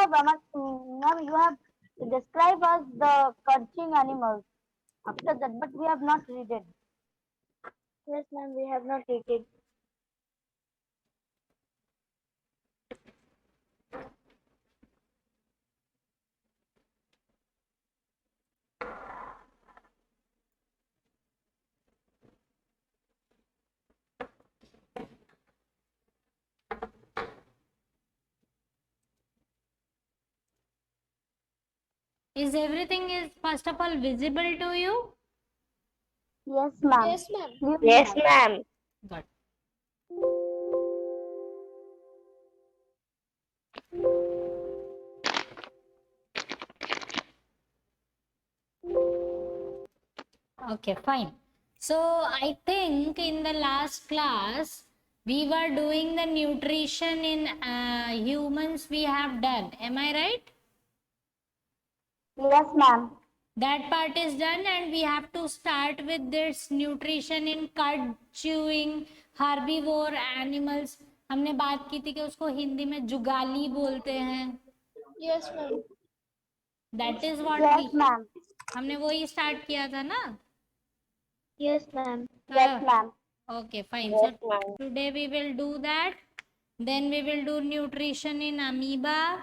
ma'am, you have described us the catching animals. After that, but we have not read it. Yes, ma'am, we have not read it. Is everything is first of all visible to you? Yes, ma'am. Yes, ma'am. Yes, ma'am. Good. Okay, fine. So I think in the last class we were doing the nutrition in humans we have done. Am I right? Yes, ma'am. That part is done and we have to start with this nutrition in cud chewing herbivore animals. हमने बात की थी कि उसको हिंदी में जुगाली बोलते हैं. Yes, ma'am. That is what Yes, we ma'am. हमने वही स्टार्ट किया था ना. Yes, ma'am. Yes, ma'am. Okay, fine. Yes, So ma'am. today we will do that. Then we will do nutrition in amoeba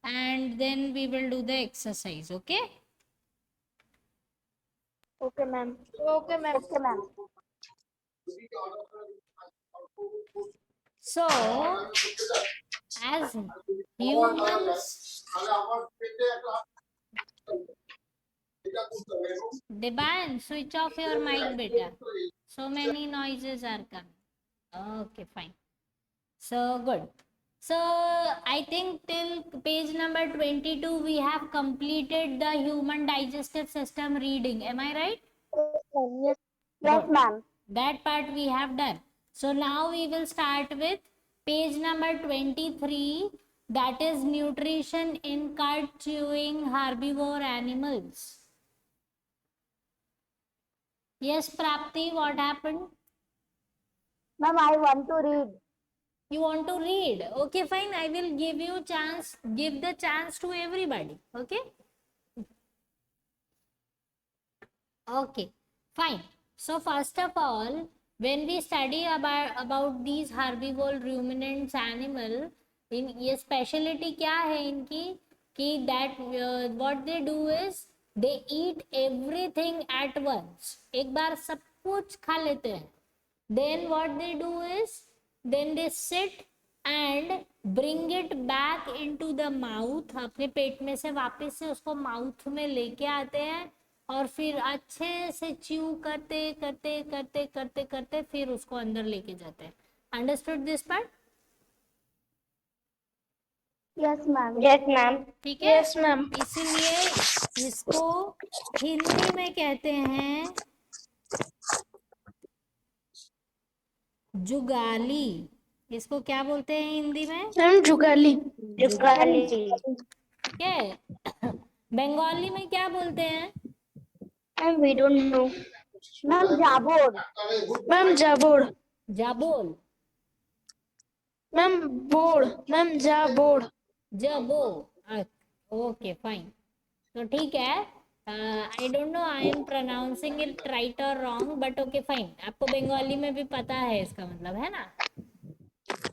and then we will do the exercise. Okay. Okay, ma'am. Okay, ma'am. Okay, ma'am. So as humans, Deban, switch off your mic, beta. So many noises are coming. Okay, fine. So good. So I think till page number 22 we have completed the human digestive system reading. Am I right? Yes, yes, ma'am. That part we have done. So now we will start with page number 23, that is nutrition in cud chewing herbivore animals. Yes, Prapti, what happened? Ma'am, I want to read. You want to read? Okay, fine. I will give you chance, give the chance to everybody. Okay. Okay, fine. So first of all, when we study about these herbivore ruminants animal, in ये speciality क्या है इनकी कि that what they do is they eat everything at once. एक बार सब कुछ खा लेते हैं. Then what they do is then they sit and bring it back into the mouth. अपने पेट में से वापस से उसको माउथ में लेके आते हैं और फिर अच्छे से च्यू करते करते करते करते करते फिर उसको अंदर लेके जाते हैं. Understood this part? Yes, ma'am. Yes, ma'am. ठीक है. Yes, ma'am. इसलिए इसको हिंदी में कहते हैं जुगाली. इसको क्या बोलते हैं हिंदी में? Ma'am, जुगाली. जुगाली. ठीक है. बंगाली में क्या बोलते हैं? Ma'am, we don't know. Ma'am, जाबोर. Ma'am, जाबोर. जाबोल. Ma'am, बोड़. Ma'am, जाबोड़. जबो. Okay fine. तो ठीक है. I don't know I am pronouncing it right और रॉन्ग बट ओके फाइन. आपको बंगाली में भी पता है इसका मतलब, है ना?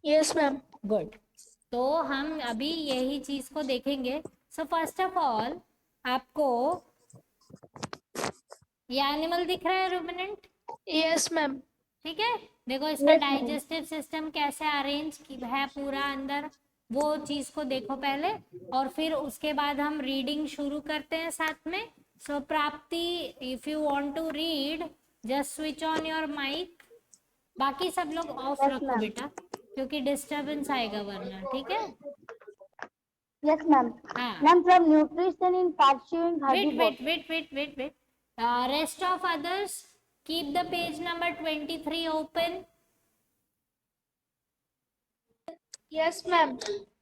Yes, ma'am. गुड. तो हम अभी यही चीज को देखेंगे. सो फर्स्ट ऑफ ऑल आपको ये एनिमल दिख रहा है रुमिनेंट? Yes, ma'am. ठीक है. देखो इसका डाइजेस्टिव सिस्टम कैसे अरेंज है पूरा अंदर, वो चीज को देखो पहले और फिर उसके बाद हम रीडिंग शुरू करते हैं साथ में. So Prapti, if you want to read just switch on your mic. बाकी सब लोग ऑफ रखो बेटा क्योंकि डिस्टरबेंस आएगा वरना. ठीक है. Yes, ma'am. हाँ. Ma'am, from nutrition in pursuing wait. Rest of others keep the page number 23 open. Yes, ma'am.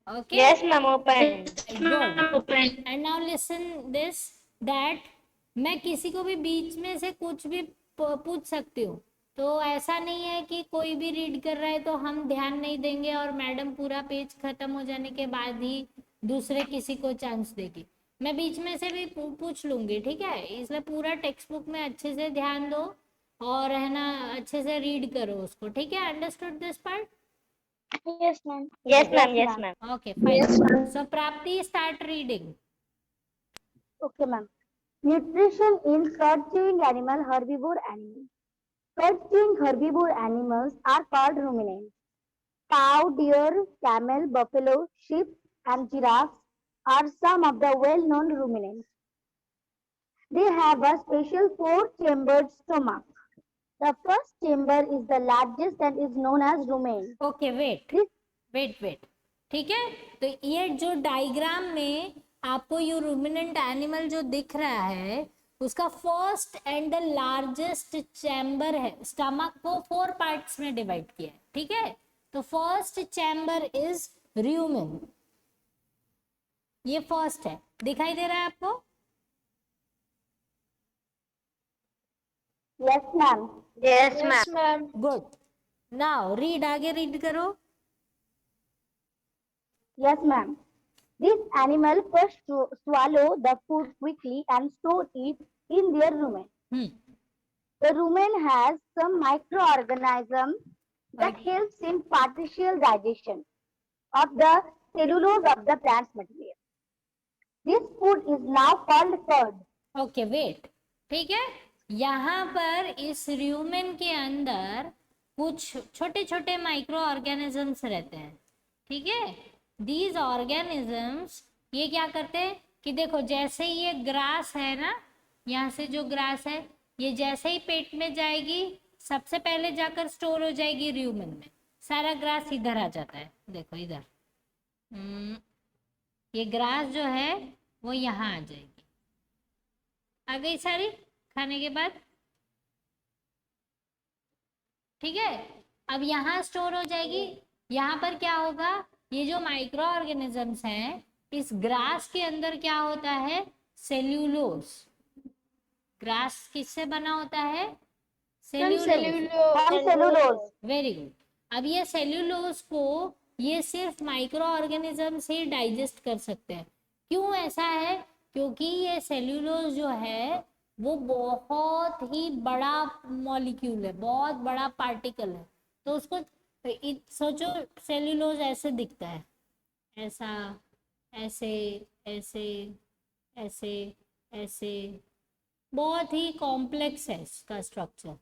Okay. Yes, ma'am. Open. Good. Open. And now listen this that मैं किसी को भी बीच में से कुछ भी पूछ सकती हूँ. तो ऐसा नहीं है कि कोई भी रीड कर रहा है तो हम ध्यान नहीं देंगे और मैडम पूरा पेज खत्म हो जाने के बाद ही दूसरे किसी को चांस देगी। मैं बीच में से भी पूछ लूंगी, ठीक है, इसलिए पूरा टेक्स्ट बुक में अच्छे से ध्यान दो और है ना अच्छे से रीड करो उसको, ठीक है। Understood this part? Yes, ma'am. Yes, ma'am. Yes, Yes, ma'am. ma'am. Okay, fine. So Prapti, start reading. Okay, ma'am. Nutrition in curd-chewing animal, herbivore animals. Curd-chewing herbivore animals are called ruminants. Cow, deer, camel, buffalo, sheep, and giraffes are some of the well-known ruminants. They have a special four-chambered stomach. The first chamber is the largest and is known as rumen. Okay, wait. ठीक है, तो ये जो diagram में आपको ये ruminant animal जो दिख रहा है उसका first and the largest chamber है। स्टमक को 4 पार्ट्स में डिवाइड किया है, ठीक है। तो फर्स्ट चैम्बर इज रूमेन, ये फर्स्ट है, दिखाई दे रहा है आपको? Yes, ma'am. Yes, ma'am. Yes, ma'am. Good. Now read, आगे रीड करो। Yes, ma'am. This animal first swallow the food quickly and store it in their rumen. The rumen has some microorganisms that helps in partial digestion of the cellulose of the plant material. This food is now called curd. Okay wait, ठीक है। यहाँ पर इस rumen के अंदर कुछ छोटे छोटे माइक्रो ऑर्गेनिजम्स रहते हैं, ठीक है। दीज ऑर्गेनिजम्स ये क्या करते हैं कि देखो जैसे ये ग्रास है ना, यहाँ से जो ग्रास है ये जैसे ही पेट में जाएगी सबसे पहले जाकर स्टोर हो जाएगी रूमेन में। सारा ग्रास इधर आ जाता है, देखो इधर ये ग्रास जो है वो यहाँ आ जाएगी, आ गई सारी खाने के बाद, ठीक है। अब यहाँ स्टोर हो जाएगी। यहाँ पर क्या होगा, ये जो माइक्रो ऑर्गेनिजम्स हैं इस ग्रास के अंदर क्या होता है, सेल्यूलोज। ग्रास किससे बना होता है, Cellulose. Very good. अब ये सेल्यूलोज को ये सिर्फ माइक्रो ऑर्गेनिजम्स ही डाइजेस्ट कर सकते हैं। क्यों ऐसा है, क्योंकि ये सेल्यूलोज जो है वो बहुत ही बड़ा मॉलिक्यूल है, बहुत बड़ा पार्टिकल है। तो उसको सोचो सेल्यूलोज ऐसे दिखता है, ऐसा, ऐसे ऐसे ऐसे ऐसे, बहुत ही कॉम्प्लेक्स है इसका स्ट्रक्चर,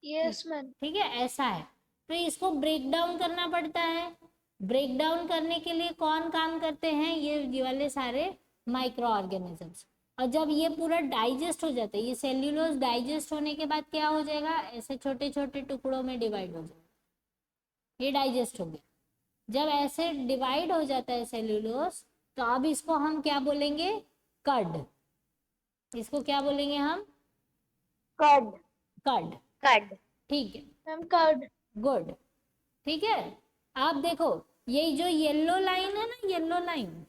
Yes, ma'am. ठीक है, ऐसा है। तो इसको ब्रेक डाउन करना पड़ता है। ब्रेक डाउन करने के लिए कौन काम करते हैं, ये वाले सारे माइक्रो ऑर्गेनिजम्स। और जब ये पूरा डाइजेस्ट हो जाता है, ये सेल्यूलोज डाइजेस्ट होने के बाद क्या हो जाएगा, ऐसे छोटे छोटे टुकड़ों में डिवाइड हो जाएगा, ये डाइजेस्ट हो गया। जब ऐसे डिवाइड हो जाता है सेल्यूलोज तो अब इसको हम क्या बोलेंगे, कर्ड। इसको क्या बोलेंगे हम, Curd. Curd, Curd. ठीक है, Ma'am, curd. गुड, ठीक है। आप देखो ये जो येलो लाइन है ना, येलो लाइन,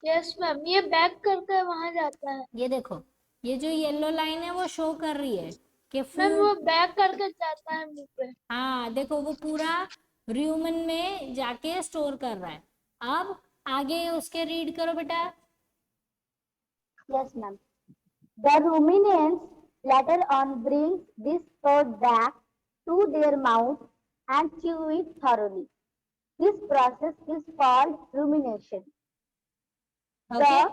Yes, ma'am. ये बैक करके वहां जाता है। ये देखो ये जो येलो लाइन है वो शो कर रही है कि मैम फूड, वो बैक करके जाता है मुंह पे। हाँ देखो वो पूरा रूमेन में जाके स्टोर कर रहा है। अब आगे उसके रीड करो बेटा। Yes, ma'am. The ruminants later on bring this curd back to their mouth and chew it thoroughly. This process is called rumination. Okay.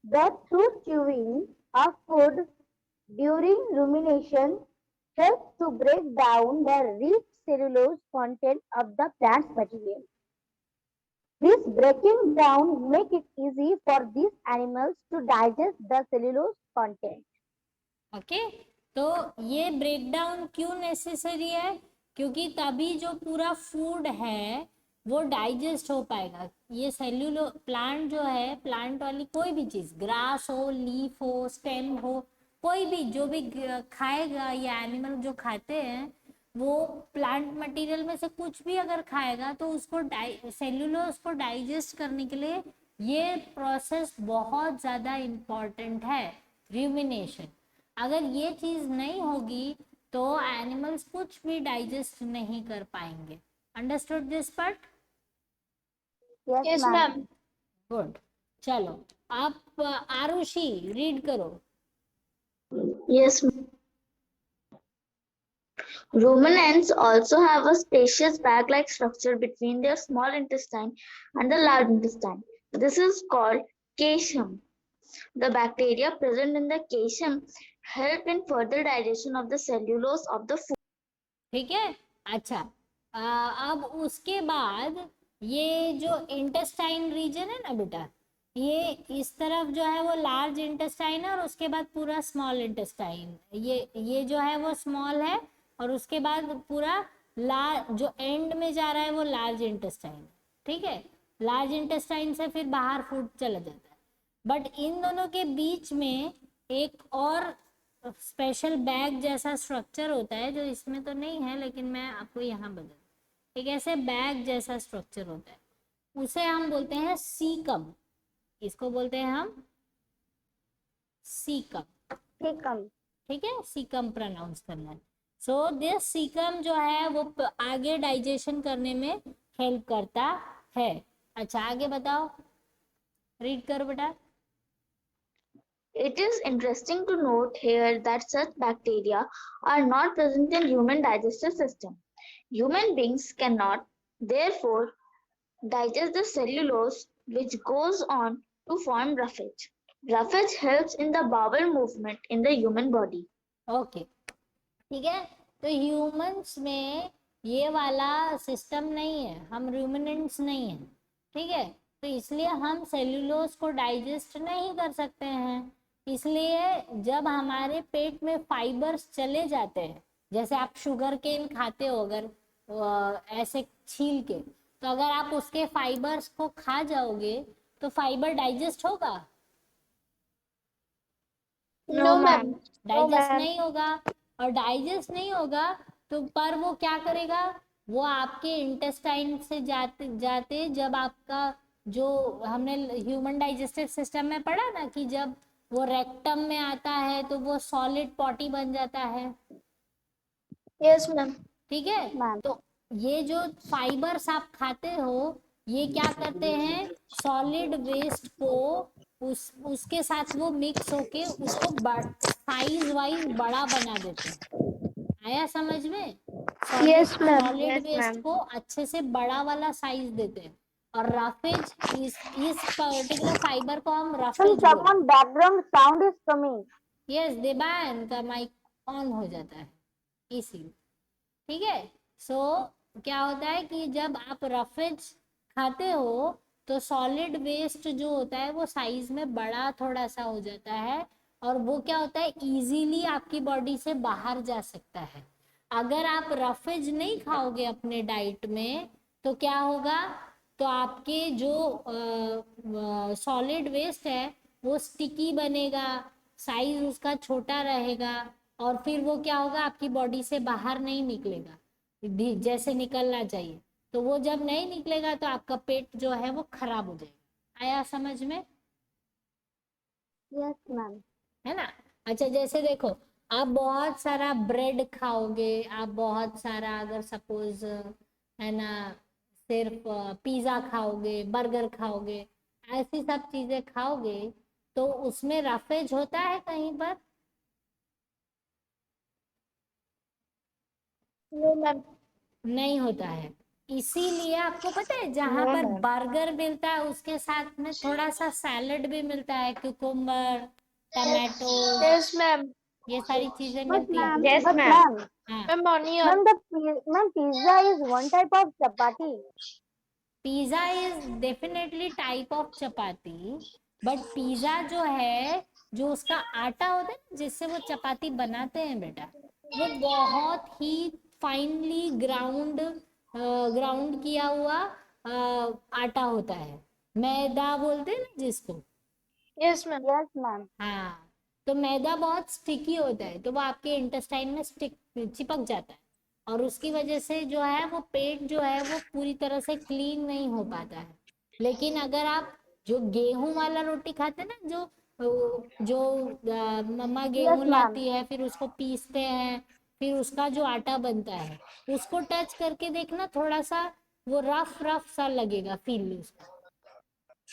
The through chewing of food during rumination helps to break down the rich cellulose content of the plant's material. This breaking down make it easy for these animals to digest the cellulose content. Okay तो ये break down क्यों necessary है, क्योंकि तभी जो पूरा food है वो डाइजेस्ट हो पाएगा। ये सेल्यूलो प्लांट जो है, प्लांट वाली कोई भी चीज, ग्रास हो, लीफ हो, स्टेम हो, कोई भी जो भी खाएगा, या एनिमल जो खाते हैं वो प्लांट मटेरियल में से कुछ भी अगर खाएगा तो उसको सेल्यूलोज को डाइजेस्ट करने के लिए ये प्रोसेस बहुत ज़्यादा इम्पॉर्टेंट है, रूमिनेशन। अगर ये चीज़ नहीं होगी तो एनिमल्स कुछ भी डाइजेस्ट नहीं कर पाएंगे। Understood this part? Yes, Yes, ma'am. ma'am. Good. चलो आप आरुषि रीड करो। Yes, ruminants also have a spacious bag-like structure between their small intestine and the large intestine. This is called caecum. The bacteria present in the caecum help in further digestion of the cellulose of the food. ठीक है। अच्छा, अब उसके बाद ये जो intestine reason है ना बेटा, ये इस तरफ जो है वो लार्ज इंटेस्टाइन है और उसके बाद पूरा स्मॉल इंटेस्टाइन, ये जो है वो स्मॉल है और उसके बाद पूरा जो एंड में जा रहा है वो लार्ज इंटेस्टाइन। ठीक है, लार्ज इंटेस्टाइन से फिर बाहर फूड चला जाता है। बट इन दोनों के बीच में एक और स्पेशल बैग जैसा स्ट्रक्चर होता है जो इसमें तो नहीं है, लेकिन मैं आपको यहाँ बता, एक ऐसे बैग जैसा स्ट्रक्चर होता है, उसे हम बोलते हैं सीकम। इसको बोलते हैं हम सीकम। Cecum. ठीक है, सीकम प्रोनाउंस करना है। सो दिस सीकम जो है वो आगे डाइजेशन करने में हेल्प करता है। अच्छा आगे बताओ, रीड करो बेटा। It is interesting to note here that such bacteria are not present in human digestive system. Human beings cannot, therefore, digest the cellulose which goes on to form roughage. Roughage helps in the bowel movement in the human body. Okay ठीक है, तो humans में ये वाला system नहीं है, हम ruminants नहीं है। ठीक है, तो इसलिए हम सेल्यूलोज को डाइजेस्ट नहीं कर सकते हैं। इसलिए जब हमारे पेट में फाइबर्स चले जाते हैं, जैसे आप शुगर केन खाते हो अगर ऐसे छील के, तो अगर आप उसके फाइबर्स को खा जाओगे तो फाइबर डाइजेस्ट होगा? No, ma'am. डाइजेस्ट नहीं होगा। और डाइजेस्ट नहीं होगा तो पर वो क्या करेगा, वो आपके इंटेस्टाइन से जाते जाते जब आपका जो हमने ह्यूमन डाइजेस्टिव सिस्टम में पढ़ा ना कि जब वो रेक्टम में आता है तो वो सॉलिड पॉटी बन जाता है। Yes, ma'am. ठीक है, Ma'am. तो ये जो फाइबर्स आप खाते हो ये क्या करते हैं, सॉलिड वेस्ट को उसके साथ वो मिक्स होके उसको साइज वाइज बड़ा बना देते हैं। आया समझ में? Yes, ma'am. Solid Yes, waste ma'am. को अच्छे से बड़ा वाला साइज देते हैं और रफेज इस पर्टिकुलर फाइबर को हम Ma'am, रफेज बोलते हैं। someone background sound is coming. Yes, Deban का माइक ऑन हो जाता है इसीलिए। ठीक है, सो क्या होता है कि जब आप रफेज खाते हो तो सॉलिड वेस्ट जो होता है वो साइज में बड़ा थोड़ा सा हो जाता है और वो क्या होता है इजीली आपकी बॉडी से बाहर जा सकता है। अगर आप रफेज नहीं खाओगे अपने डाइट में तो क्या होगा, तो आपके जो सॉलिड वेस्ट है वो स्टिकी बनेगा, साइज उसका छोटा रहेगा और फिर वो क्या होगा आपकी बॉडी से बाहर नहीं निकलेगा जैसे निकलना चाहिए। तो वो जब नहीं निकलेगा तो आपका पेट जो है वो खराब हो जाएगा। आया समझ में? Yes, ma'am. है ना? अच्छा जैसे देखो, आप बहुत सारा ब्रेड खाओगे, आप बहुत सारा अगर सपोज है ना सिर्फ पिज्जा खाओगे, बर्गर खाओगे, ऐसी सब चीजें खाओगे तो उसमें रफेज होता है कहीं पर? No, ma'am. नहीं होता है। इसीलिए आपको पता है जहां पर बर्गर मिलता है उसके साथ में थोड़ा सा सैलड भी मिलता है, क्यूकम्बर, टमाटो, Yes, ma'am. ये सारी चीजें But मिलती है। ma'am, Yes, but ma'am. ma'am, हाँ, Ma'am, onion. ma'am, pizza is one type of chapati. Pizza is definitely type of chapati, but pizza जो है जो उसका आटा होता है ना जिससे वो चपाती बनाते हैं बेटा, वो बहुत ही फाइनली ग्राउंड किया हुआ आटा होता है, मैदा बोलते हैं ना जिसको। Yes, ma'am. Yes, ma'am. हाँ, तो मैदा बहुत स्टिकी होता है तो वो आपके इंटेस्टाइन में चिपक जाता है और उसकी वजह से जो है वो पेट जो है वो पूरी तरह से क्लीन नहीं हो पाता है। लेकिन अगर आप जो गेहूं वाला रोटी खाते हैं ना, जो मम्मा गेहूं Yes, ma'am. लाती है फिर उसको पीसते हैं फिर उसका जो आटा बनता है उसको टच करके देखना, थोड़ा सा वो रफ रफ सा लगेगा, फील उसका।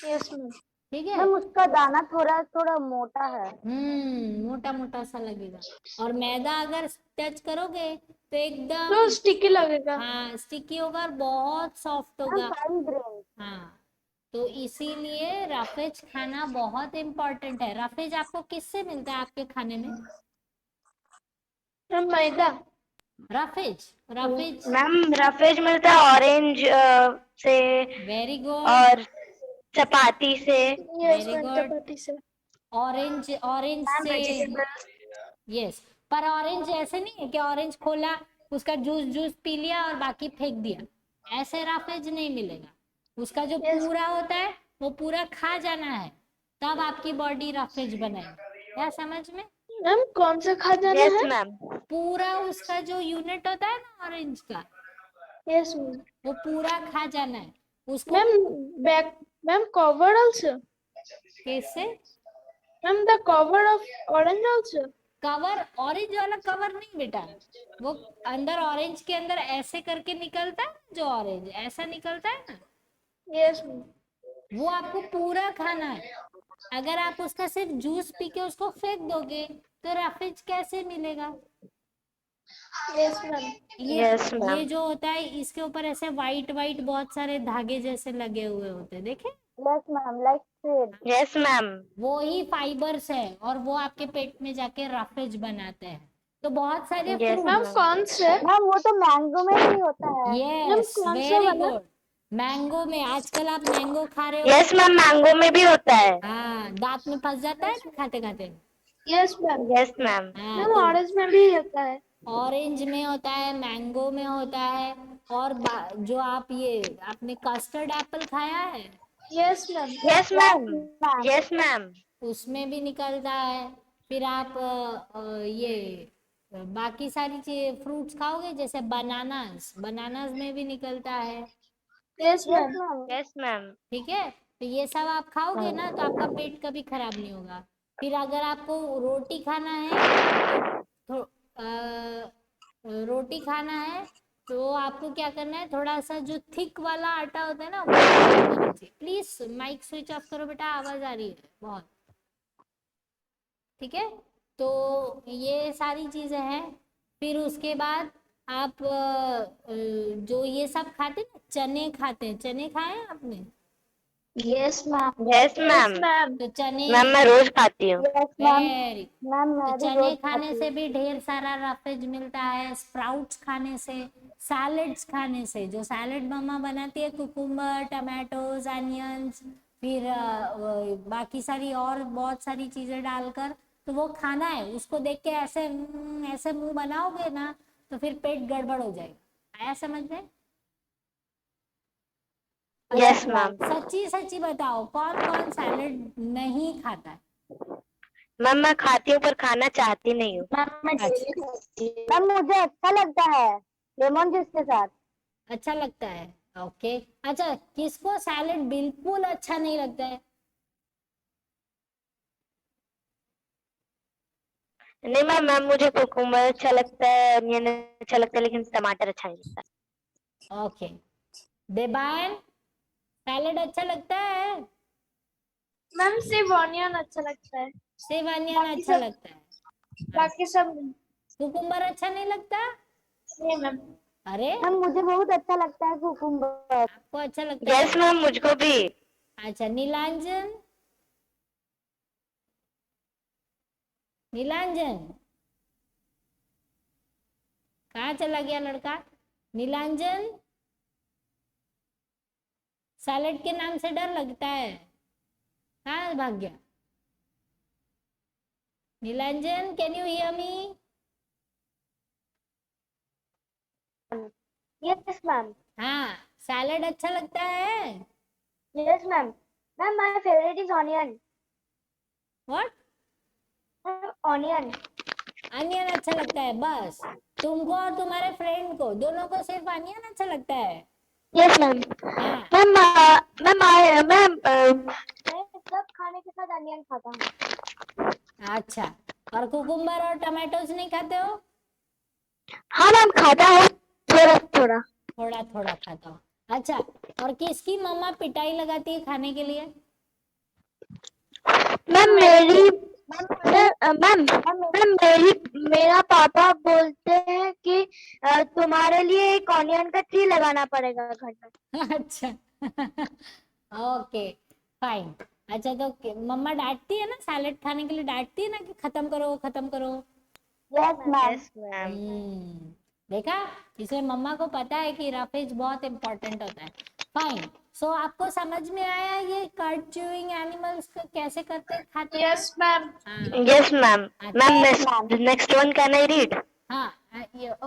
Yes ma'am. ठीक है। मैम उसका दाना थोड़ा थोड़ा मोटा है। मोटा मोटा सा लगेगा। और मैदा अगर टच करोगे तो तो एकदम स्टिकी लगेगा। हाँ स्टिकी होगा और बहुत सॉफ्ट मैम होगा। Fine grain. हाँ तो इसीलिए रफेज खाना बहुत इम्पोर्टेंट है। रफेज आपको किससे मिलता है आपके खाने में? मैम मैदा। रफेज रफेज मैम रफेज मिलता है ऑरेंज से वेरी गुड और चपाती से। Yes very ma'am, good. चपाती से। ऑरेंज ऑरेंज मैम से वेजिटेबल्स। यस। पर ऑरेंज ऐसे नहीं है कि ऑरेंज खोला उसका जूस जूस पी लिया और बाकी फेंक दिया, ऐसे रफेज नहीं मिलेगा। उसका जो Yes. पूरा होता है वो पूरा खा जाना है, तब आपकी बॉडी रफेज बनाएगी। क्या समझ में? मैम कौन सा खा जाना यस है? मैम। पूरा उसका जो यूनिट होता है ना ऑरेंज का, यस मैम। वो पूरा खा जाना है उसको। Ma'am back ma'am covered also. कैसे? Ma'am, the cover of orange also. Cover orange वाला कवर नहीं बेटा, वो अंदर ऑरेंज के अंदर ऐसे करके निकलता है ना, जो ऑरेंज ऐसा निकलता है ना, Yes, ma'am. वो आपको पूरा खाना है। अगर आप उसका सिर्फ जूस पी के उसको फेंक दोगे तो रफेज कैसे मिलेगा? Yes, ma'am. Yes, ये ma'am. जो होता है इसके ऊपर ऐसे वाइट वाइट बहुत सारे धागे जैसे लगे हुए होते हैं, देखे? Yes ma'am like thread. Yes ma'am. वो ही फाइबर्स है और वो आपके पेट में जाके रफेज बनाते हैं। तो बहुत सारे Yes, फ्रूट मैम कौन से? मैम वो तो मैंगो में भी होता है। यस कौन सा वेरी वाला? गुड। मैंगो में आजकल आप मैंगो खा रहे हो? यस मैम मैंगो में भी होता है। हाँ दांत में फंस जाता है ना खाते खाते। Yes, ma'am. Yes ma'am. हाँ मैम तो ऑरेंज में भी होता है। ऑरेंज में होता है, मैंगो में होता है, और जो आप ये आपने कस्टर्ड एप्पल खाया है Yes, ma'am. Yes ma'am. Ma'am yes ma'am. उसमें भी निकलता है। फिर आप ये बाकी सारी चीज फ्रूट्स खाओगे जैसे बनानास, बनानास में भी निकलता है। Yes, yes ma'am. Ma'am. Yes ma'am. ठीक है, तो ये सब आप खाओगे ना तो आपका पेट कभी खराब नहीं होगा। फिर अगर आपको रोटी खाना है तो रोटी खाना है तो आपको क्या करना है, थोड़ा सा जो थिक वाला आटा होता है ना वो यूज करना चाहिए। प्लीज माइक स्विच ऑफ करो बेटा, आवाज आ रही है बहुत। ठीक है, तो ये सारी चीजें हैं। फिर उसके बाद आप जो ये सब खाते हैं ना, चने खाते हैं, चने खाए हैं आपने? Yes, ma'am. Yes Yes, ma'am. ma'am. तो चने मैम मैं रोज खाती हूँ। Yes ma'am. वेरी, मैम तो मैं भी चने रोज खाने खाती से हूँ। भी ढेर सारा रफेज मिलता है। स्प्राउट्स खाने से, सैलेड्स खाने से, जो सैलेड मम्मा बनाती है कुकुम्बर टमाटोज अनियंस, फिर बाकी सारी और बहुत सारी चीजें डालकर, तो वो खाना है। उसको देख के ऐसे ऐसे मुंह बनाओगे ना तो फिर पेट गड़बड़ हो जाएगा। आया समझ में? यस अच्छा, मैम। सच्ची सच्ची बताओ कौन कौन सैलेड नहीं खाता है? मैम मैं खाती हूँ पर खाना चाहती नहीं हूँ। Ma'am, मैं अच्छा। daily खाती हूँ। मैम मुझे अच्छा लगता है लेमन जूस के साथ। अच्छा लगता है, ओके। अच्छा, किसको सैलेड बिल्कुल अच्छा नहीं लगता है? नहीं मैम मैम मुझे कुकुम्बर अच्छा लगता है, अनियन अच्छा लगता है, लेकिन टमाटर अच्छा नहीं लगता। ओके। देबान, सैलेड अच्छा लगता है? मैम सिर्फ ऑनियन अच्छा लगता है। सिर्फ अनियन बाकी अच्छा सब- लगता है? बाकी सब नहीं। कुकुम्बर अच्छा नहीं लगता? नहीं मैम। अरे मैम मुझे बहुत अच्छा लगता है कुकुम्बर। आपको अच्छा लगता यस है? मैम मुझको भी। अच्छा, नीलांजन, नीलांजन कहाँ चला गया लड़का? नीलांजन, सैलेड के नाम से डर लगता है, कहाँ भाग गया? Nilanjan, can you hear me? Yes ma'am. हाँ, सैलेड अच्छा लगता है? Yes ma'am. Ma'am my favourite is onion. What? Onion. Onion अच्छा लगता है बस? तुमको और तुम्हारे फ्रेंड को दोनों को सिर्फ अनियन अच्छा लगता है? Yes ma'am. हाँ, मैम मैम मैं सब खाने के साथ अनियन खाता हूँ। अच्छा। और कुकुम्बर और टमाटोज नहीं खाते हो? हाँ मैम खाता है थोड़ा थोड़ा। थोड़ा थोड़ा खाता हो। अच्छा, और किसकी मम्मा पिटाई लगाती है खाने के लिए? मैम मेरी मैम मैम मेरा पापा बोलते हैं कि तुम्हारे लिए एक ऑनियन का ट्री लगाना पड़ेगा घर में। अच्छा ओके फाइन। अच्छा तो मम्मा डांटती है ना सैलेड खाने के लिए, डांटती है ना कि खत्म करो खत्म करो। Yes, ma'am. Yes ma'am. देखा, इसलिए मम्मा को पता है कि रफेज बहुत इंपॉर्टेंट होता है। फाइन। सो आपको समझ में आया ये कर्ड च्यूइंग एनिमल्स कैसे करते खाते हैं? Yes ma'am. हाँ yes ma'am. Ma'am Yes, ma'am. Next one can I read? हाँ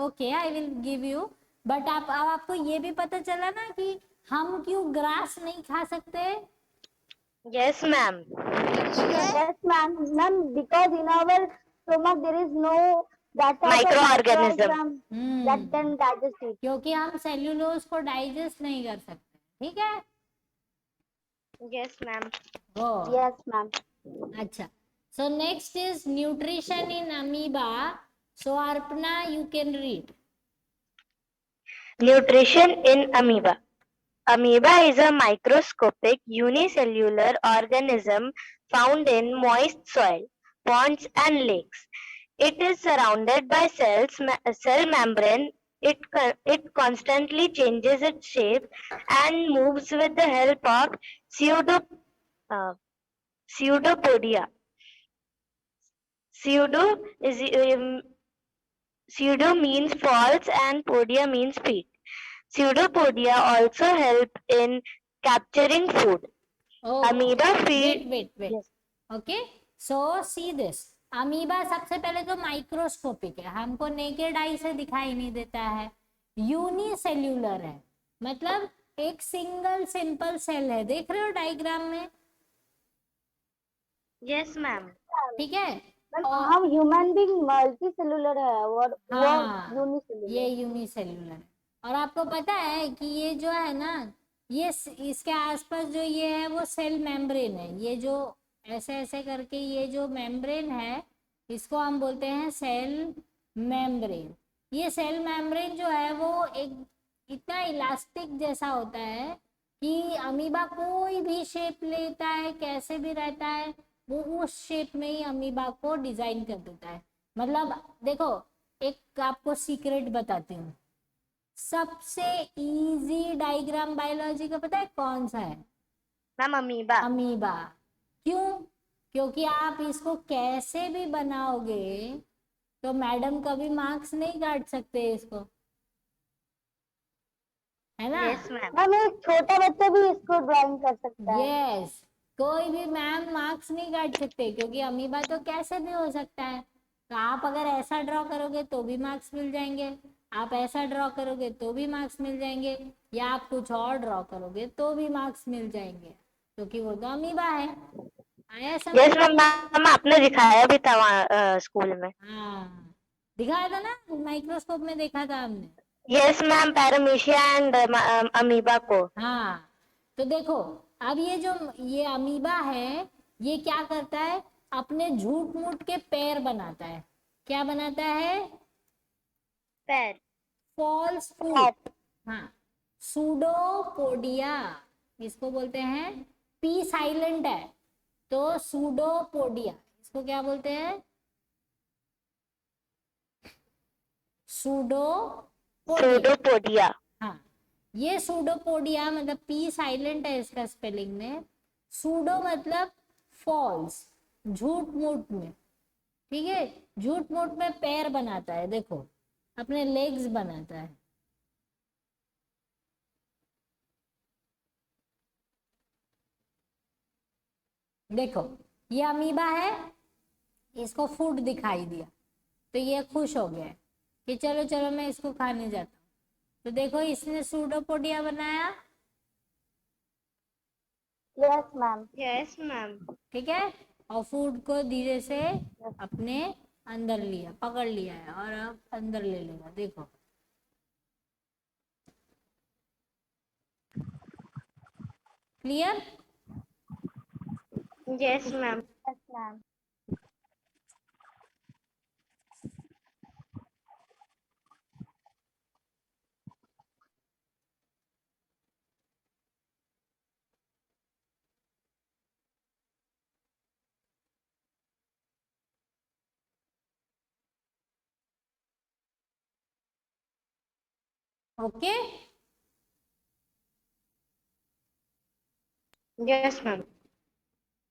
okay I will give you. But आप अब आपको ये भी पता चला ना कि हम क्यों ग्रास नहीं खा सकते? Yes ma'am. Yes, ma'am. Ma'am, because in our stomach there is no that type of Microorganism. microorganism that can digest it. क्योंकि हम सेल्यूलोज को डाइजेस्ट नहीं कर सकते, ठीक है? Yes ma'am. Oh Yes, ma'am. अच्छा, so next is nutrition in amoeba. So Arpana, you can read. Nutrition in amoeba. Amoeba is a microscopic unicellular organism found in moist soil, ponds and lakes. It is surrounded by cell membrane. It constantly changes its shape and moves with the help of uh, pseudopodia. Pseudo is pseudo means false and podia means feet. Pseudopodia also help in capturing food. Oh, Amoeba feed. wait. Yes. Okay, so see this. Amoeba सबसे पहले तो microscopic है, हमको naked eye से दिखाई नहीं देता है। यूनिसेल्यूलर है, मतलब एक सिंगल सिंपल सेल है, देख रहे हो डायग्राम में? Yes, ma'am. ठीक है। हम ह्यूमन बीइंग मल्टी सेलुलर है और वो हाँ, यूनिसेलुलर। ये यूनिसेल्यूलर है। और आपको पता है कि ये जो है ना, ये इसके आसपास जो ये है वो सेल मेम्ब्रेन है। ये जो ऐसे ऐसे करके ये जो मेम्ब्रेन है इसको हम बोलते हैं सेल मेम्ब्रेन। ये सेल मेम्ब्रेन जो है वो एक इतना इलास्टिक जैसा होता है कि अमीबा कोई भी शेप लेता है, कैसे भी रहता है, वो उस शेप में ही अमीबा को डिजाइन कर देता है। मतलब देखो, एक आपको सीक्रेट बताती हूँ, सबसे इजी डायग्राम बायोलॉजी का पता है कौन सा है? Ma'am amoeba. अमीबा। क्यों? क्योंकि आप इसको कैसे भी बनाओगे तो मैडम कभी मार्क्स नहीं काट सकते इसको, है ना? Yes ma'am. मैम एक छोटा बच्चा भी इसको ड्राइंग कर सकता है। यस, कोई भी मैम मार्क्स नहीं काट सकते क्योंकि अमीबा तो कैसे भी हो सकता है। तो आप अगर ऐसा ड्रॉ करोगे तो भी मार्क्स मिल जाएंगे, आप ऐसा ड्रॉ करोगे तो भी मार्क्स मिल जाएंगे, या आप कुछ और ड्रॉ करोगे तो भी मार्क्स मिल जाएंगे, क्योंकि वो तो अमीबा है। आया समझ? Yes ma'am. मैम आपने दिखाया भी था वहाँ स्कूल में। हाँ, दिखाया था ना, माइक्रोस्कोप में देखा था हमने। यस मैम, पैरामीशिया एंड अमीबा को। हाँ, तो देखो, अब ये जो ये अमीबा है ये क्या करता है, अपने झूठ मूठ के पैर बनाता है। क्या बनाता है? पैर। फॉल्स फूट। हाँ, सूडोपोडिया इसको बोलते हैं। पी साइलेंट है तो सूडोपोडिया, इसको क्या बोलते हैं? सूडोपोडिया। हाँ, ये सूडोपोडिया मतलब पी साइलेंट है इसका स्पेलिंग में। सूडो मतलब फॉल्स, झूठ मूठ में, ठीक है? झूठ मूठ में पैर बनाता है, देखो अपने लेग्स बनाता है। देखो, ये अमीबा है, इसको फूड दिखाई दिया तो ये खुश हो गया है कि चलो चलो मैं इसको खाने जाता हूँ। तो देखो इसने सूडोपोडिया बनाया, यस मैम। Yes ma'am. ठीक है? और फूड को धीरे से अपने अंदर लिया, पकड़ लिया है और अब अंदर ले लेगा, देखो। Clear? Yes ma'am. Yes ma'am. Okay, Yes, ma'am.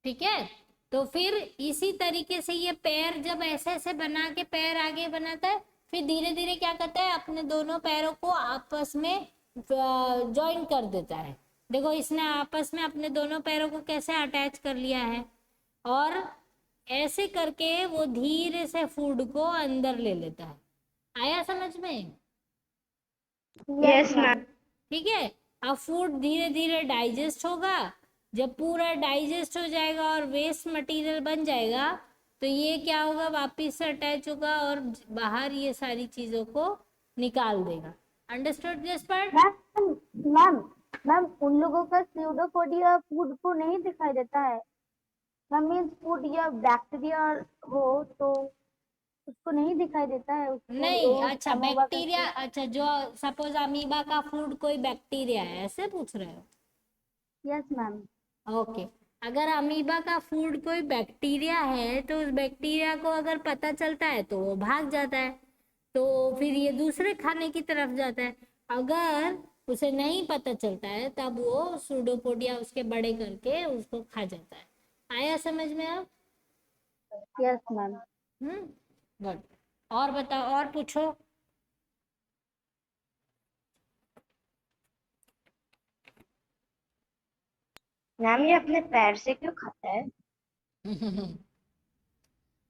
ठीक है। तो फिर इसी तरीके से ये पैर जब ऐसे ऐसे बना के पैर आगे बनाता है, फिर धीरे धीरे क्या करता है, अपने दोनों पैरों को आपस में ज्वाइन कर देता है। देखो इसने आपस में अपने दोनों पैरों को कैसे अटैच कर लिया है, और ऐसे करके वो धीरे से फूड को अंदर ले लेता है। आया समझ में? Yes, ma'am. ठीक है। अब फूड धीरे धीरे डाइजेस्ट होगा, जब पूरा डाइजेस्ट हो जाएगा और वेस्ट मटेरियल बन जाएगा, तो ये क्या होगा, वापिस से अटैच होगा और बाहर ये सारी चीजों को निकाल देगा। Understood this part? Ma'am ma'am ma'am उन लोगों का स्यूडोपोडिया फूड को नहीं दिखाई देता है। मैम मीन्स फूड या बैक्टीरिया हो तो उसको नहीं दिखाई देता है उसको। नहीं, अच्छा अमोबा बैक्टीरिया, अच्छा जो सपोज अमीबा का फूड कोई बैक्टीरिया है, ऐसे पूछ रहे हो? Yes ma'am. ओके, अगर अमीबा का फूड कोई बैक्टीरिया है तो उस बैक्टीरिया को अगर पता चलता है तो वो भाग जाता है, तो फिर ये दूसरे खाने की तरफ जाता है। अगर उसे नहीं पता चलता है तब वो सूडोपोडिया उसके बड़े करके उसको खा जाता है। आया समझ में अब? Yes ma'am. गुड। और बताओ, और पूछो। मैम ये अपने पैर से क्यों खाता है?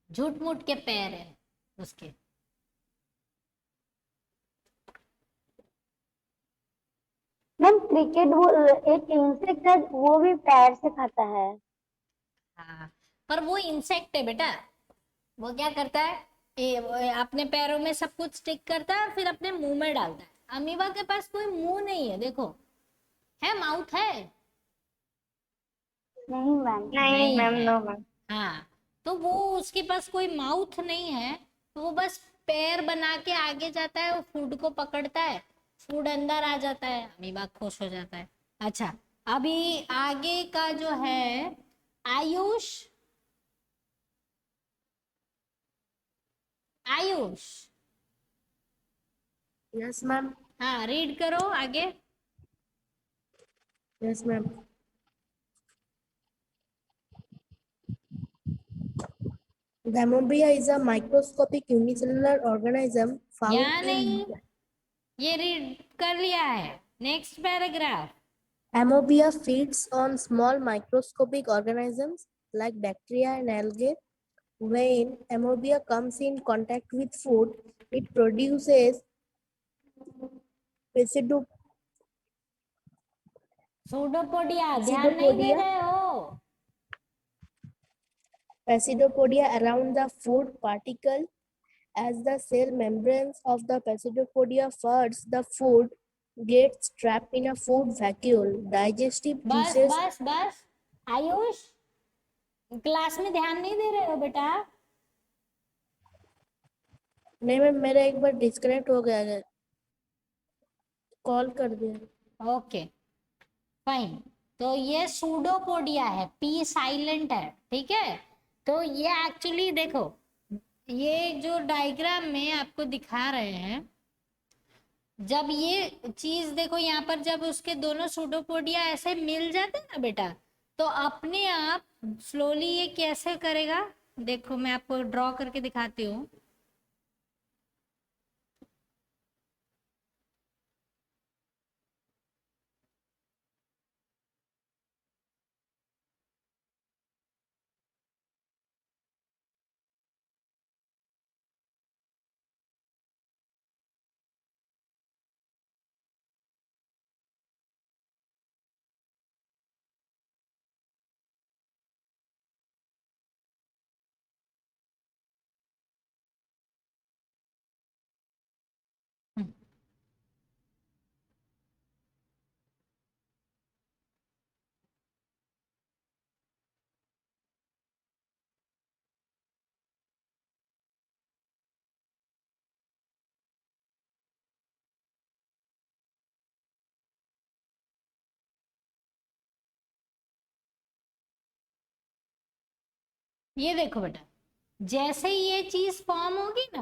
झूठ मूठ के पैर है उसके। मैम क्रिकेट वो एक इंसेक्ट है वो भी पैर से खाता है। हाँ, पर वो इंसेक्ट है बेटा, वो क्या करता है, वो अपने पैरों में सब कुछ स्टिक करता है और फिर अपने मुंह में डालता है। अमीबा के पास कोई मुंह नहीं है, देखो, है माउथ है? नहीं मैम। नहीं मैम, है। No ma'am. हाँ, तो वो उसके पास कोई माउथ नहीं है, तो वो बस पैर बना के आगे जाता है, वो फूड को पकड़ता है, फूड अंदर आ जाता है, अमीबा खुश हो जाता है। अच्छा, अभी आगे का जो है आयुष, आयुष, Yes, ma'am. हाँ रीड करो आगे। Yes, ma'am. The Amphibia is a microscopic unicellular organism found या नहीं, in ये रीड कर लिया है। Next paragraph. Amphibia feeds on small microscopic organisms like bacteria and algae. When Amphibia comes in contact with food, it produces pseudo- pseudopodia, ध्यान नहीं दे रहे हो? Pseudopodia around the food particle. As the cell membranes of the Pseudopodia furls, the food gets trapped in a food vacuole. Digestive बस juices. बस बस, Ayush class में ध्यान नहीं दे रहे हो बेटा? नहीं मैम, मेरा एक बार डिस्कनेक्ट हो गया है, कॉल कर दिया। Okay fine. तो ये सूडोपोडिया है, पी साइलेंट है, ठीक है। तो ये एक्चुअली देखो, ये जो डायग्राम में आपको दिखा रहे हैं, जब ये चीज देखो यहाँ पर, जब उसके दोनों सूडोपोडिया ऐसे मिल जाते हैं ना बेटा, तो अपने आप स्लोली ये कैसे करेगा, देखो मैं आपको ड्रॉ करके दिखाती हूँ। ये देखो बेटा, जैसे ही ये चीज फॉर्म होगी ना,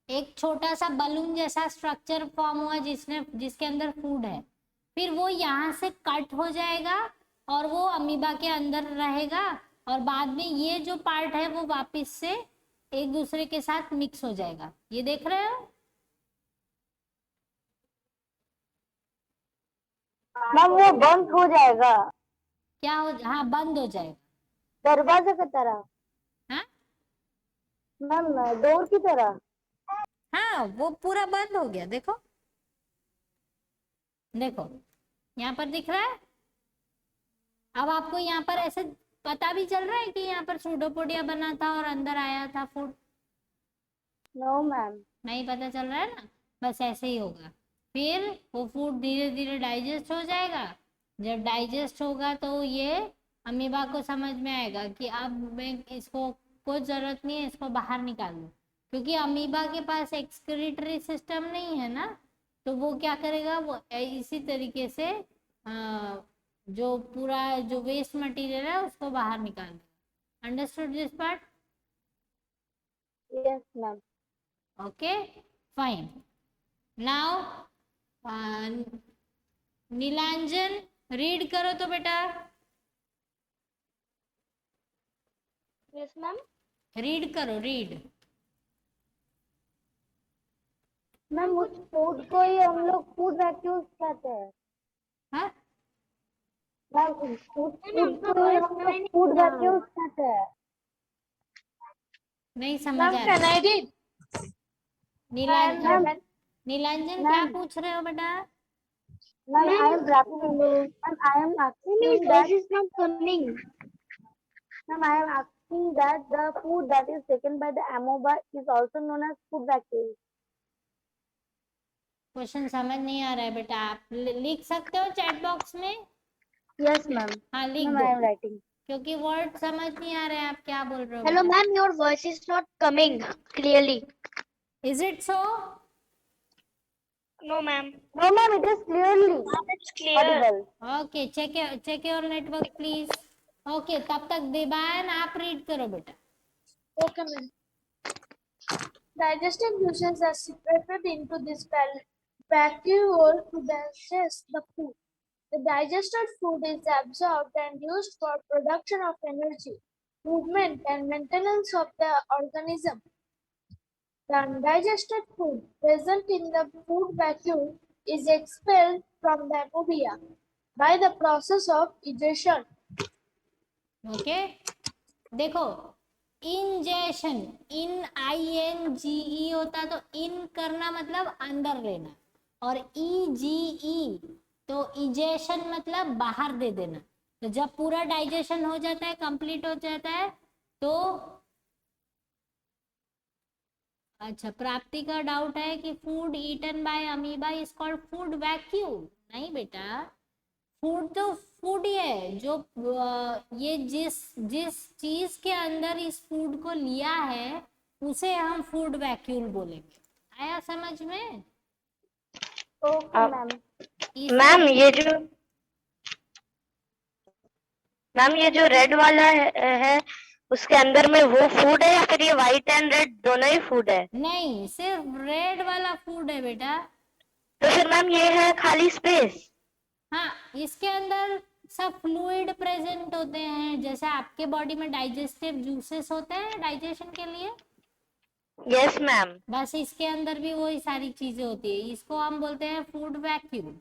एक छोटा सा बलून जैसा स्ट्रक्चर फॉर्म हुआ जिसके अंदर फूड है, फिर वो यहाँ से कट हो जाएगा और वो अमीबा के अंदर रहेगा, और बाद में ये जो पार्ट है वो वापस से एक दूसरे के साथ मिक्स हो जाएगा। ये देख रहे हो? मैम वो बंद हो जाएगा क्या हो, हाँ बंद हो जाएगा। दरवाजे की तरह। हाँ मैम डोर की तरह। हाँ, वो पूरा बंद हो गया। देखो देखो, यहाँ पर दिख रहा है। अब आपको यहाँ पर ऐसे पता भी चल रहा है कि यहाँ पर सूडोपोडिया बना था और अंदर आया था फूड? No ma'am. नहीं पता चल रहा है ना? बस ऐसे ही होगा। फिर वो फूड धीरे धीरे डाइजेस्ट हो जाएगा। जब डाइजेस्ट होगा तो ये अमीबा को समझ में आएगा कि अब मैं इसको कोई जरूरत नहीं है, इसको बाहर निकाल दूं, क्योंकि अमीबा के पास एक्सक्रीटरी सिस्टम नहीं है ना। तो वो क्या करेगा, वो इसी तरीके से जो पूरा जो वेस्ट मटेरियल है उसको बाहर निकाल देगा। Understood this part? Yes ma'am. Okay fine. Now Nilanjan read करो तो बेटा, यस मैम। रीड करो, रीड। मैम उस फूड को ही हम लोग फूड वैक्यूम कहते हैं। हाँ मैम उस फूड को ही हम लोग फूड वैक्यूम कहते हैं। नहीं समझ मैम आ कैन रहा। I read? Nilanjan, ma'am Nilanjan क्या पूछ रहे हो बेटा? Ma'am I am asking, ma'am I am asking that is not coming. Ma'am, I am asking that the food that is taken by the amoeba is also known as food vacuum. Question समझ नहीं आ रहा है बेटा, आप लिख सकते हो chat box में? Yes, ma'am. हाँ लिख Ma'am, दो, I am writing. क्योंकि वर्ड समझ नहीं आ रहे हैं आप क्या बोल रहे हो। Hello, ma'am. Your voice is not coming clearly. Is it so? No, ma'am. No, ma'am, it is clearly It's clear. audible. Okay, check your network please. Okay, तब तक देबान आप रीड करो बेटा। Okay, ma'am. Digestive juices are secreted into this vacuole to digest the food. The digested food is absorbed and used for production of energy, movement, and maintenance of the organism. The undigested food present in the food vacuole is expelled from the ammoebia by the process of digestion. Okay देखो, ingestion, INGE होता तो इन करना मतलब अंदर लेना, और EGE तो egestion मतलब बाहर दे देना। तो जब पूरा डाइजेशन हो जाता है, कंप्लीट हो जाता है, तो अच्छा प्राप्ति का डाउट है कि food eaten by amoeba is called food vacuum. नहीं बेटा, फूड तो फूड ही है। जो ये जिस जिस चीज के अंदर इस फूड को लिया है उसे हम फूड वैक्यूल बोलेंगे। आया समझ में? Okay, ma'am. मैम ये जो रेड वाला है उसके अंदर में वो फूड है या फिर ये व्हाइट एंड रेड दोनों ही फूड है? नहीं, सिर्फ रेड वाला फूड है बेटा। तो फिर मैम ये है खाली स्पेस? हाँ, इसके अंदर सब फ्लूइड प्रेजेंट होते हैं, जैसे आपके बॉडी में डाइजेस्टिव जूसेस होते हैं डाइजेशन के लिए। Yes ma'am. बस इसके अंदर भी वही सारी चीजें होती है, इसको हम बोलते हैं food vacuum.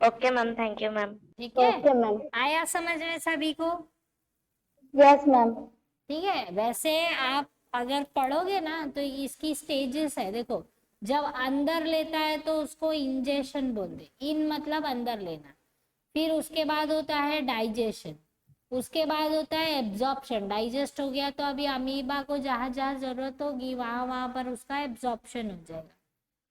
Okay ma'am, thank you ma'am. ठीक है, Okay, ma'am. आया समझ में सभी को? Yes, ma'am. ठीक है, वैसे आप अगर पढ़ोगे ना तो इसकी स्टेजेस है। देखो, जब अंदर लेता है तो उसको इंजेशन बोलते, इन मतलब अंदर लेना। फिर उसके बाद होता है डाइजेशन, उसके बाद होता है एब्जॉर्प्शन। डाइजेस्ट हो गया तो अभी अमीबा को जहां जहां जरूरत होगी वहां वहां पर उसका एब्जॉर्प्शन हो जाएगा।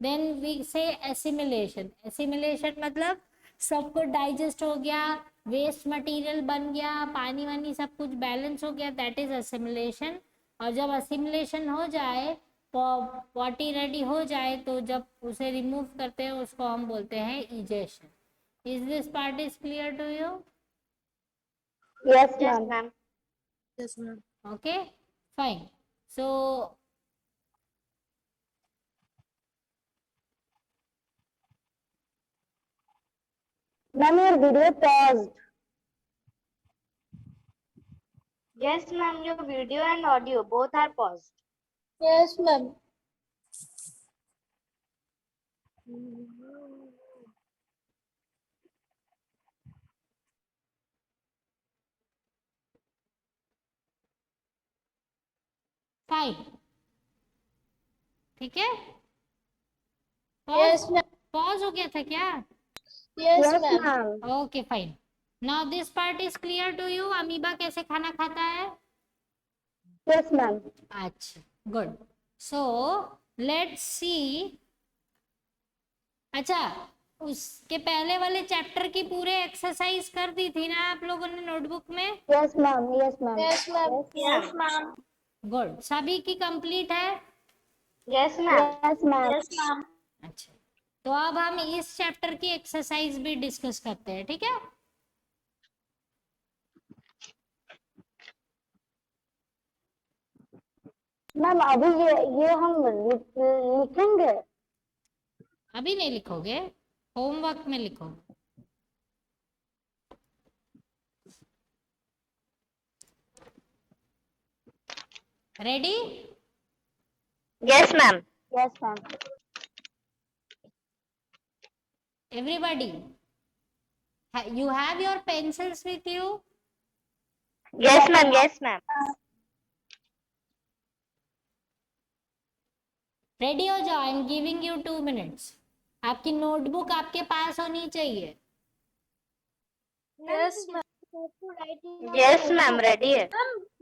देन वी से एसिमिलेशन। एसिमिलेशन मतलब सब कुछ डाइजेस्ट हो गया, वेस्ट मटेरियल बन गया, पानी वानी सब कुछ बैलेंस हो गया, दैट इज एसिमिलेशन। और जब एसिमिलेशन हो जाए, पॉटी रेडी हो जाए, तो जब उसे रिमूव करते हैं उसको हम बोलते हैं ingestion. Is this part is clear to you? Yes, ma'am. Yes, ma'am. Okay, fine. So Ma'am, your video paused. Yes, ma'am, your video and audio both are paused. Yes, ma'am. fine. ठीक है? Yes, ma'am. Pause हो गया था क्या? Yes, Yes, ma'am. ma'am. Okay fine. Now this part is clear to you. Amoeba कैसे खाना खाता है? Yes, ma'am. अच्छा, गुड. So let's see. अच्छा, उसके पहले वाले चैप्टर की पूरे एक्सरसाइज कर दी थी ना आप लोगों ने नोटबुक में? Yes, ma'am. Yes, ma'am. Yes, ma'am. Yes, ma'am. Good. सभी की कंप्लीट है? Yes, ma'am. Yes, ma'am. Yes, ma'am. अच्छा, तो अब हम इस चैप्टर की एक्सरसाइज भी डिस्कस करते हैं, ठीक है? मैम अभी ये हम लिखेंगे. अभी नहीं लिखोगे, होमवर्क में लिखोगे. Ready? Yes, ma'am. Yes, ma'am. Everybody, you have your pencils with you? Yes, ma'am. Yes, ma'am. Ready हो जाओ. I am giving you 2 minutes. आपकी नोटबुक आपके पास होनी चाहिए. Yes, ma'am. Yes, ma'am. Ready है.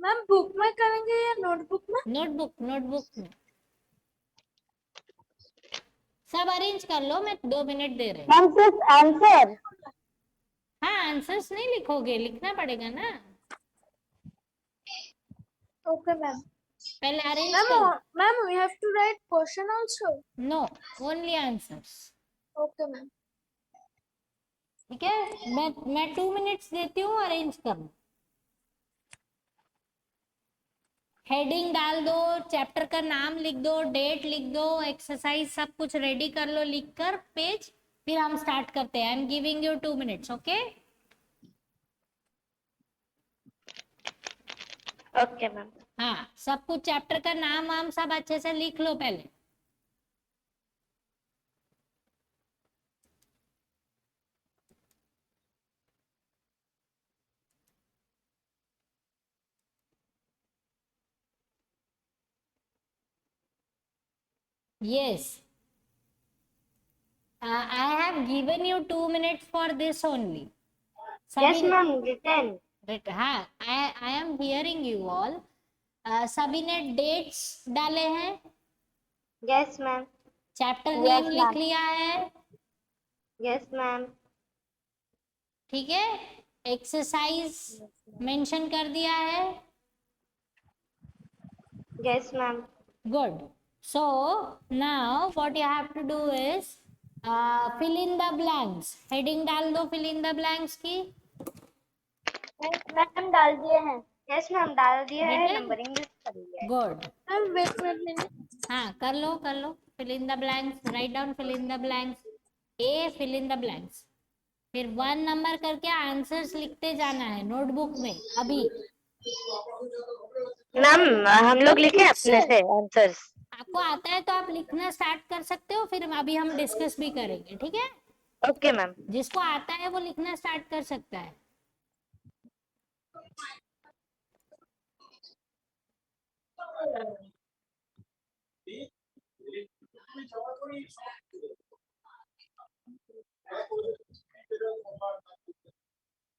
मैम बुक में करेंगे या नोटबुक में? नोटबुक में. सब अरेंज कर लो, मैं 2 मिनट दे रही हूँ. मैम सिर्फ आंसर. हाँ, आंसर्स नहीं लिखोगे, लिखना पड़ेगा ना. Okay, ma'am. पहले अरेंज Ma'am, करो. ma'am, we have to write question also. No, only answers. Okay, ma'am. ठीक है? मैं 2 मिनट्स देती हूँ, अरेंज कर लो. हेडिंग डाल दो, चैप्टर का नाम लिख दो, डेट लिख दो, एक्सरसाइज सब कुछ रेडी कर लो लिखकर पेज. फिर हम स्टार्ट करते हैं. I am giving you 2 minutes. Okay? Okay, ma'am. हाँ, सब कुछ चैप्टर का नाम वाम सब अच्छे से लिख लो पहले. Yes. I have given you 2 minutes for this only. Yes, सभी ma'am. Written. हाँ, I am hearing you all. सभी ने डेट्स डाले हैं, Yes, ma'am. Chapter Yes, name ma'am. लिख लिया है, Yes, ma'am. ठीक है? एक्सरसाइज मेंशन कर दिया है. Yes, ma'am. Good. So now what you have to do is fill in the blanks. Heading डाल दो fill in the blanks की. मैम डाल दिए हैं. Yes, ma'am. डाल दिए हैं. Written? Numbering भी कर लिया है. Good. Ma'am, wait minute. हाँ, कर लो. Fill in the blanks. Write down fill in the blanks. A fill in the blanks. फिर 1 नंबर करके आंसर्स लिखते जाना है नोटबुक में अभी. मैम हम लोग लिखे अपने से आंसर्स. आपको आता है तो आप लिखना स्टार्ट कर सकते हो, फिर अभी हम डिस्कस भी करेंगे, ठीक है? Okay ma'am. जिसको आता है वो लिखना स्टार्ट कर सकता है.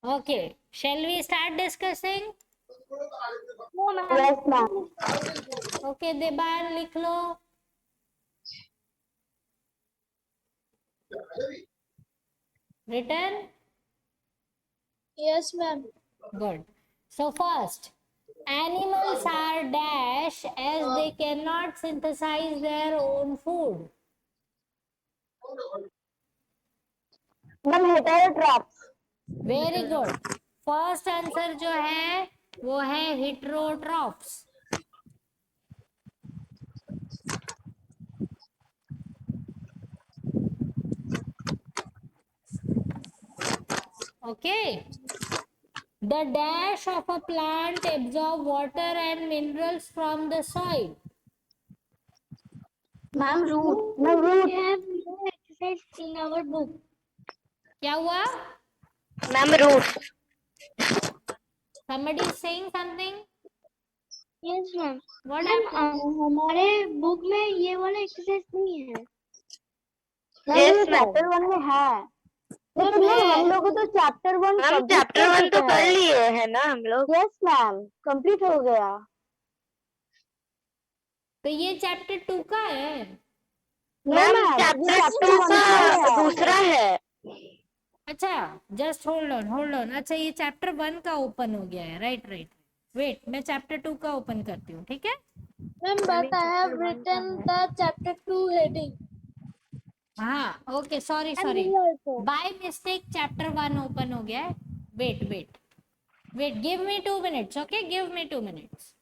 Okay, shall we start discussing? Yes, ma'am. Okay, देबान लिख लो. Written? Yes, ma'am. Good. So first, animals are dash as they cannot synthesize their own food. Ma'am heterotrophs. Very good. First answer जो है वो है heterotrophs. Okay. The dash of a plant absorb water and minerals from the soil. Ma'am, root. Ma'am, root. have no exercise in our book. क्या हुआ? Ma'am, roots. Somebody is saying something? Yes, ma'am. What ma'am happened? हमारे book में ये वाला exercise नहीं है. Ma'am Yes, ये ma'am. Chapter 1 में है, लेकिन मैम हम लोगों को तो चैप्टर 1 मैम कंप्लीट चैप्टर कर 1 तो चुके कर हैं. लिए है ना हम लोग. यस मैम, कंप्लीट हो गया. तो ये चैप्टर 2 का है. नो मैम मैम, ये चैप्टर चैप्टर 2 1 का का है. दूसरा है. अच्छा, जस्ट होल्ड ऑन. अच्छा, ये चैप्टर 1 का ओपन हो गया है. राइट. वेट, मैं चैप्टर 2 का ओपन करती हूँ. ठीक है. Ma'am but I have written the chapter 2 heading. हाँ, okay. Sorry. And me also. By mistake chapter 1 open हो गया है. Wait. Give me 2 minutes. Okay, give me 2 minutes.